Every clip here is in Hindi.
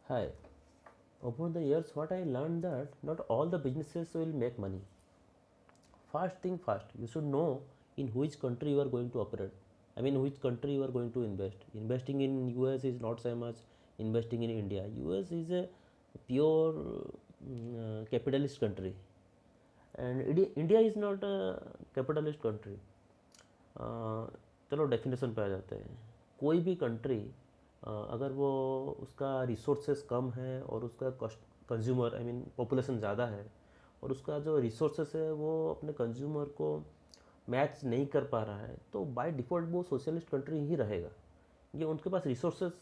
Hi. Over the years, what I learned that not all the businesses will make money. First thing first, you should know in which country you are going to operate. I mean, which country you are going to invest. Investing in US is not same as investing in India. US is a pure capitalist country, and India is not a capitalist country. चलो डेफिनेशन पे आ जाते हैं। कोई भी कंट्री अगर वो उसका रिसोर्सेस कम है और उसका कंज्यूमर आई मीन पॉपुलेशन ज़्यादा है और उसका जो रिसोर्सेस है वो अपने कंज्यूमर को मैच नहीं कर पा रहा है, तो बाय डिफ़ॉल्ट वो सोशलिस्ट कंट्री ही रहेगा। ये उनके पास रिसोर्सेस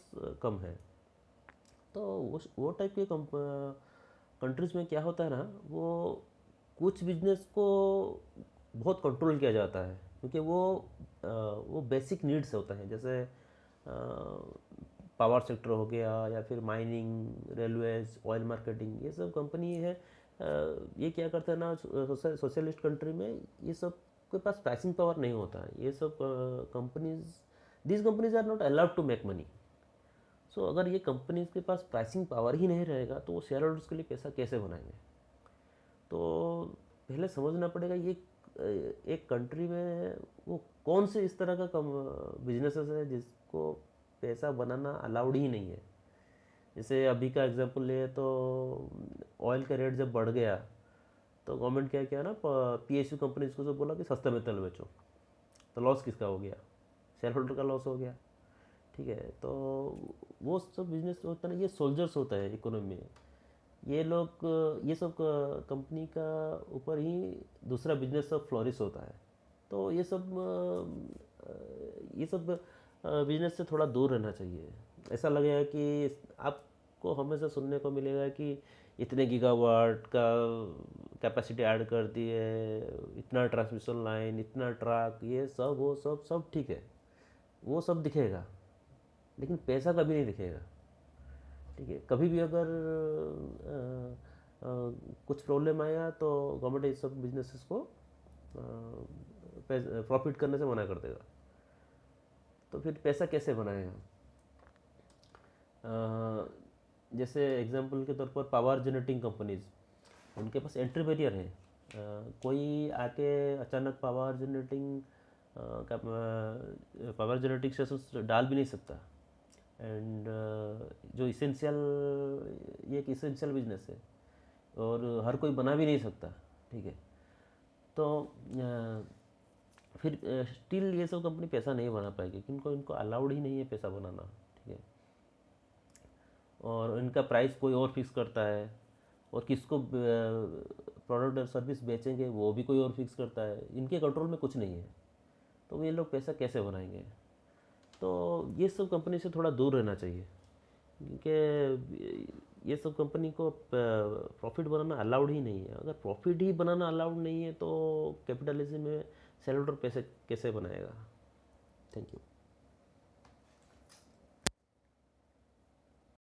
कम है। तो वो टाइप के कंट्रीज़ में क्या होता है ना, वो कुछ बिजनेस को बहुत कंट्रोल किया जाता है क्योंकि वो बेसिक नीड्स होते हैं, जैसे पावर सेक्टर हो गया या फिर माइनिंग, रेलवेज, ऑयल मार्केटिंग, ये सब कंपनी है। ये क्या करते हैं ना, सोशलिस्ट कंट्री में ये सब के पास प्राइसिंग पावर नहीं होता है। ये सब companies, these companies are not allowed to make money. So अगर ये कंपनीज के पास प्राइसिंग पावर ही नहीं रहेगा तो वो शेयर होल्डर्स के लिए पैसा कैसे बनाएंगे। तो पहले समझना पड़ेगा ये एक कंट्री में वो कौन से इस तरह का बिजनेसेस है जिसको पैसा बनाना अलाउड ही नहीं है। जैसे अभी का एग्जांपल ले तो ऑयल का रेट जब बढ़ गया तो गवर्नमेंट क्या किया ना, पीएसयू कंपनीज को जो बोला कि सस्ते में तेल बेचो, तो लॉस किसका हो गया? शेयर होल्डर का लॉस हो गया। ठीक है, तो वो सब बिजनेस होता है ना, ये सोल्जर्स होता है इकोनॉमी में। ये लोग ये सब कंपनी का ऊपर ही दूसरा बिजनेस सब फ्लोरिश होता है। तो ये सब बिजनेस से थोड़ा दूर रहना चाहिए। ऐसा लगेगा कि आपको हमेशा सुनने को मिलेगा कि इतने गीगावाट का कैपेसिटी ऐड कर दी है, इतना ट्रांसमिशन लाइन, इतना ट्रक, ये सब वो सब ठीक है, वो सब दिखेगा, लेकिन पैसा कभी नहीं दिखेगा। ठीक है, कभी भी अगर कुछ प्रॉब्लम आएगा तो गवर्नमेंट इस सब बिजनेसेस को प्रॉफिट करने से मना कर देगा। तो फिर पैसा कैसे बनाएगा? जैसे एग्जांपल के तौर पर पावर जनरेटिंग कंपनीज, उनके पास एंट्री बैरियर है। कोई आके अचानक पावर जनरेटिंग स्टेशन डाल भी नहीं सकता। एंड जो इसेंशियल, ये एक इसेंशियल बिजनेस है और हर कोई बना भी नहीं सकता। ठीक है, तो फिर स्टिल ये सब कंपनी पैसा नहीं बना पाएगी क्योंकि इनको अलाउड ही नहीं है पैसा बनाना। ठीक है, और इनका प्राइस कोई और फिक्स करता है, और किसको प्रोडक्ट और सर्विस बेचेंगे वो भी कोई और फिक्स करता है। इनके कंट्रोल में कुछ नहीं है, तो ये लोग पैसा कैसे बनाएंगे? तो ये सब कंपनी से थोड़ा दूर रहना चाहिए क्योंकि ये सब कंपनी को प्रॉफिट बनाना अलाउड ही नहीं है। अगर प्रॉफिट ही बनाना अलाउड नहीं है तो कैपिटलिज्म में शेयर होल्डर पैसे कैसे बनाएगा? Thank you.